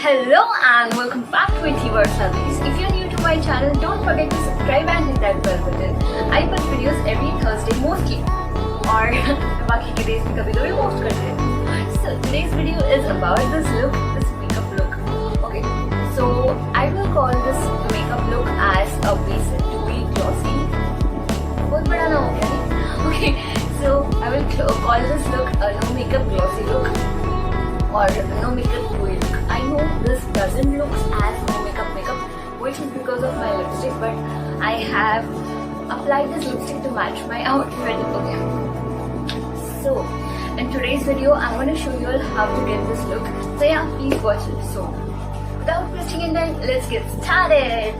Hello and welcome back to itheeverse. If you're new to my channel, don't forget to subscribe and hit that bell button. I post videos every Thursday mostly, और बाकी के days में कभी-कभी post करते हैं. So today's video is about this look, this makeup look. Okay, so I will call this makeup look as a basic dewy glossy. बहुत बड़ा ना हो गया नहीं? Okay, so I will call this look a no makeup glossy look. Or no makeup dewy look. I know this doesn't look as no makeup, which is because of my lipstick, but I have applied this lipstick to match my outfit. Okay. So in today's video, I'm going to show you all how to get this look. So yeah, please watch it. So without wasting any time, let's get started.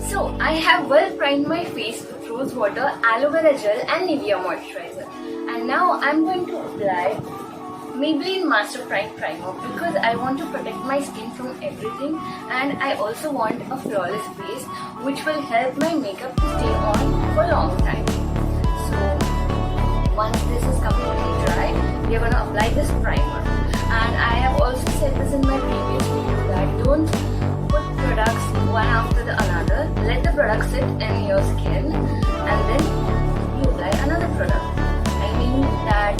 So I have well primed my face with rose water, aloe vera gel, and Nivea moisturizer. And now I'm going to apply Maybelline Master Prime Primer because I want to protect my skin from everything, and I also want a flawless base which will help my makeup to stay on for a long time. So once this is completely dry, we are going to apply this primer. And I have also said this in my previous video that don't put products one after the another. Let the product sit in your skin and then you apply another product. I mean that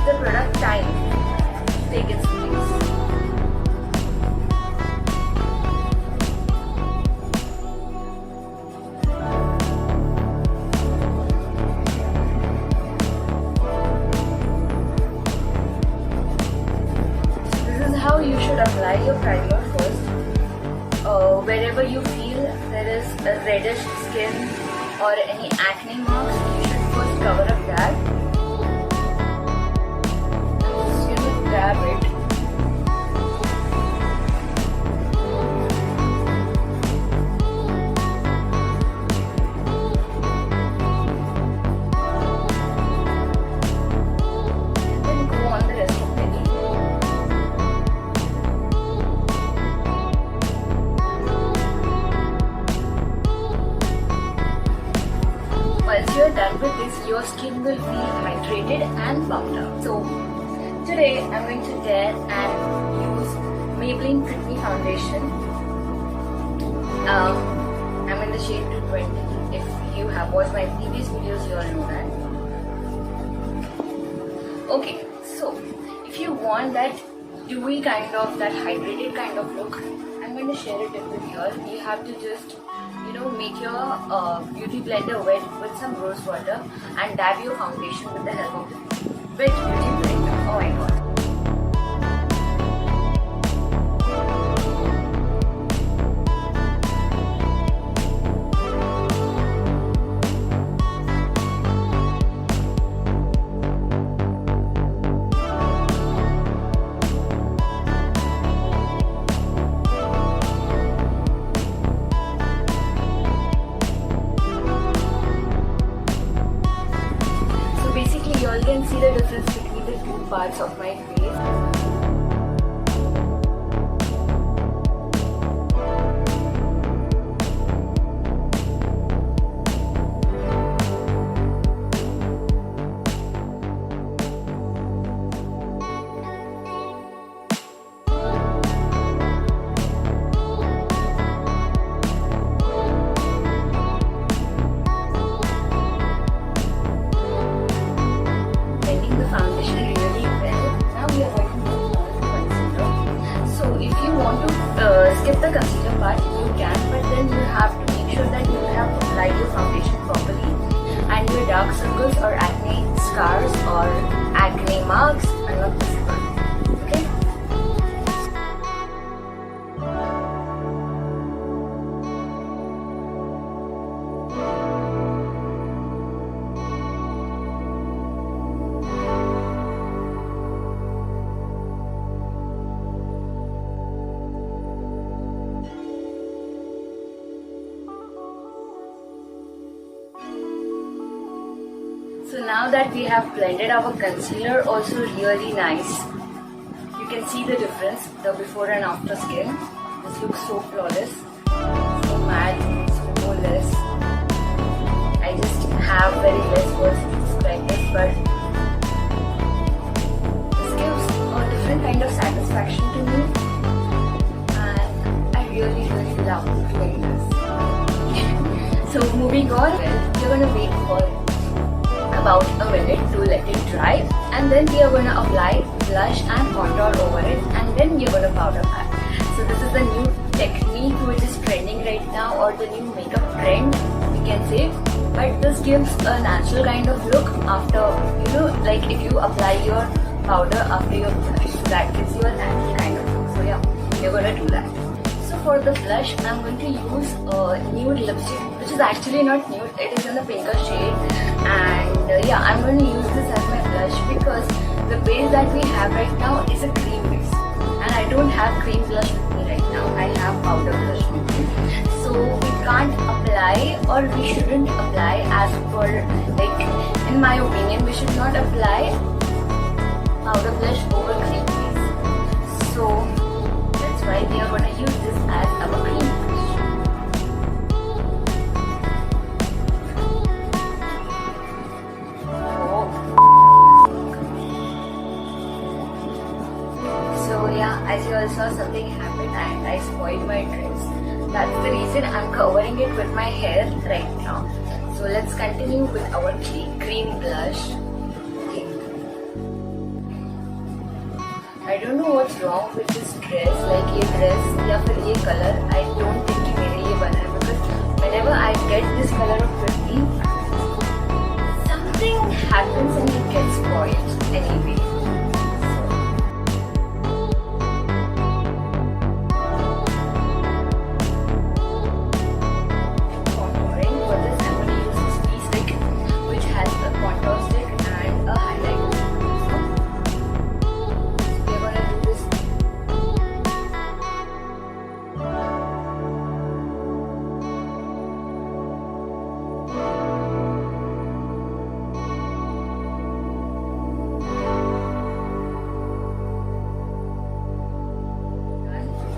the product time take its place. This is how you should apply your primer first. Wherever you feel there is a reddish skin or any acne marks, you should first cover up that. Grab it. Then go on the rest of the day. Once you're done with this, your skin will feel hydrated and pumped up. So today I'm going to get and use Maybelline Fit Me Foundation. I'm in the shade 220. If you have watched my previous videos, you all know that. Okay, so if you want that dewy kind of, that hydrated kind of look, I'm going to share it with you all. You have to just make your beauty blender wet with some rose water and dab your foundation with the help of the wet beauty blender. Oh my god. So basically you all can see the difference between the two parts of my face. Blending the foundation really well. Now we are going to move on to concealer. So if you want to skip the concealer part, you can, but then you have to make sure that you have applied your foundation properly and your dark circles or acne scars or acne marks are not visible. Okay? So now that we have blended our concealer also really nice, you can see the difference, the before and after skin. This looks so flawless, so matte, so flawless. I just have very less words to describe this, but this gives a different different kind of satisfaction to me, and I really love doing this. So moving on, you're gonna wait for about a minute to let it dry, and then we are gonna apply blush and contour over it, and then you're gonna powder pack. So this is the new technique which is trending right now, or the new makeup trend we can say. But this gives a natural kind of look after, like if you apply your powder after your blush. So that gives you a natural kind of look. So yeah, you're gonna do that. So for the blush, I'm going to use a nude lipstick, which is actually not nude, it is in the pinker shade. And yeah, I'm going to use this as my blush because the base that we have right now is a cream base. And I don't have cream blush with me right now, I have powder blush with me. So we can't apply, or we shouldn't apply as per, like in my opinion, we should not apply powder blush over cream base. So that's why we are going to use this as our cream blush. So yeah, as you all saw, something happened and I spoiled my dress. That's the reason I'm covering it with my hair right now. So let's continue with our cream blush. Okay. I don't know what's wrong with this dress. Like ये dress या फिर ये color, I don't think कि मेरे लिए बना है, because whenever I get this color of 15, something happens and it gets spoiled anyway.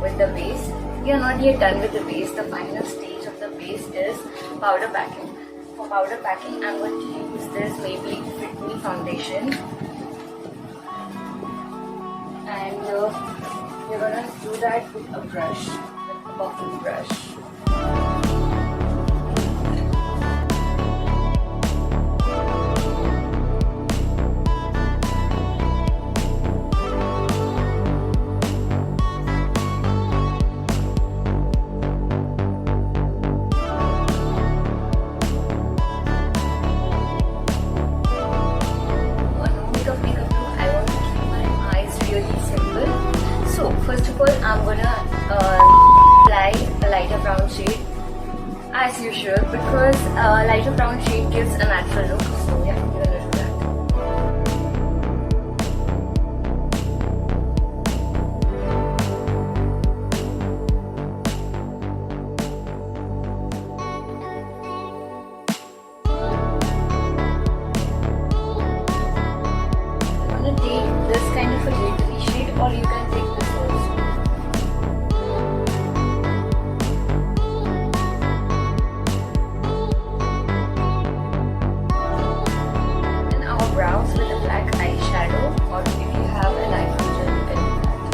With the base, we are not yet done with the base. The final stage of the base is powder packing. For powder packing, I'm going to use this Maybelline Fit Me foundation, and we're gonna do that with a brush, with a buffing brush. First of all, I'm gonna apply a lighter brown shade as usual, because lighter brown shade gives a natural look. So yeah, we're gonna do that. I'm gonna take this kind of a glittery shade, or you can take this also. Brows with a black eyeshadow, or if you have an eyeshadow gel, you can do that.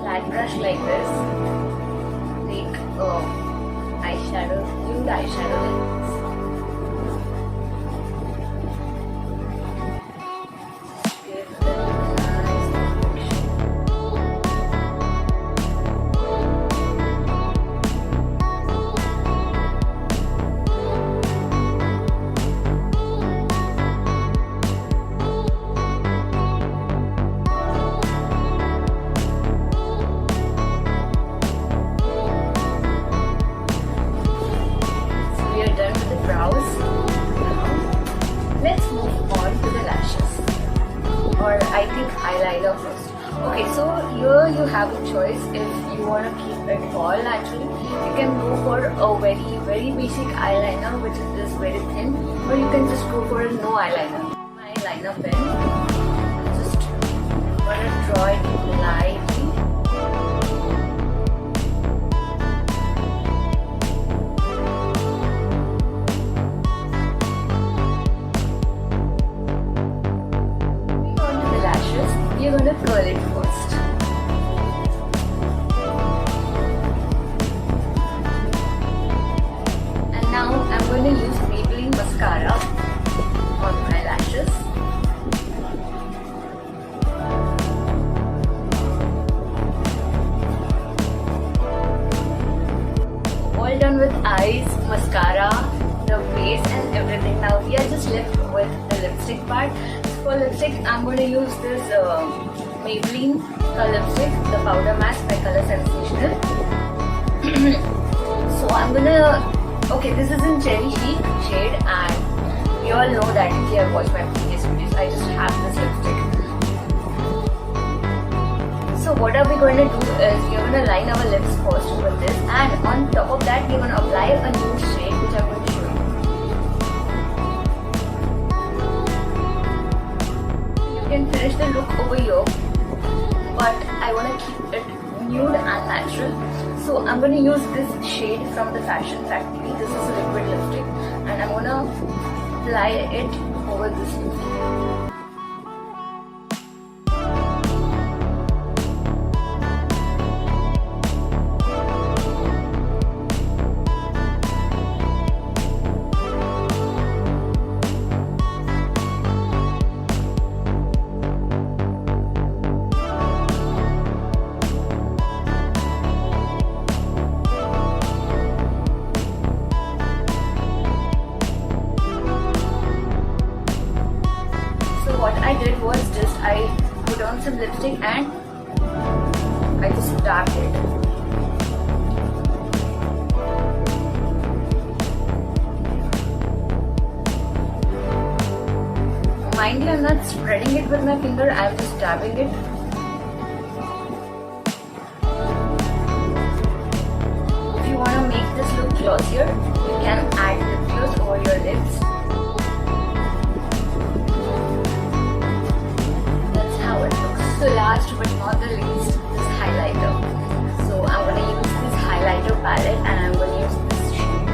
Flat brush like this, take eyeshadow, nude eyeshadow like this. Or I think eyeliner first. Okay, so here you have a choice. If you want to keep it all natural, you can go for a very basic eyeliner, which is this very thin, or you can just go for a no eyeliner. My eyeliner pen, I'm just gonna draw it lightly. eyes, mascara, the base and everything. Now we are just left with the lipstick part. So for lipstick, I'm going to use this Maybelline color lipstick, the powder mask by Color Sensational. So I'm gonna, okay, this is in Cherry Chic shade, and you all know that if you have watched my previous videos, I just have this lipstick. So what are we going to do is we're going to line our lips first with this, and on top of that we're going to apply a new shade which I'm going to show you. You can finish the look over here, but I want to keep it nude and natural. So I'm going to use this shade from the Fashion Factory. This is a liquid lipstick, and I'm going to apply it over this lipstick. What I did was just I put on some lipstick and I just dabbed it. Mind you, I'm not spreading it with my finger, I'm just dabbing it. If you want to make this look glossier, you can add lip gloss over your lips. So last but not the least, this highlighter. So I'm going to use this highlighter palette and I'm going to use this shade.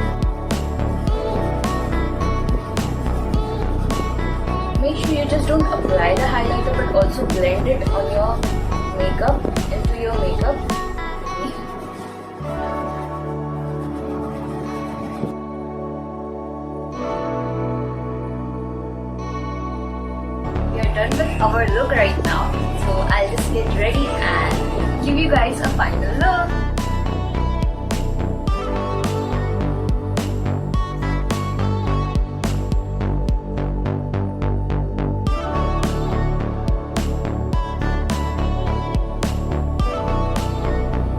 Make sure you just don't apply the highlighter but also blend it on your makeup, into your makeup. We are done with our look right now. So I'll just get ready and give you guys a final look.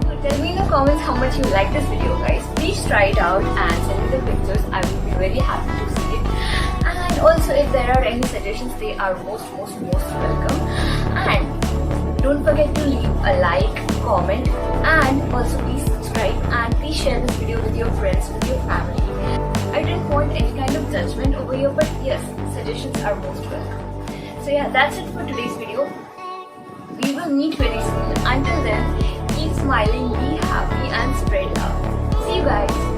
So tell me in the comments how much you like this video, guys. Please try it out and send me the pictures. I will be very happy to see it. And also if there are any suggestions, they are most welcome. And don't forget to leave a like, comment, and also please subscribe and please share this video with your friends, with your family. I didn't want any kind of judgment over here, but yes, suggestions are most welcome. So yeah, that's it for today's video. We will meet very soon. Until then, keep smiling, be happy and spread love. See you guys.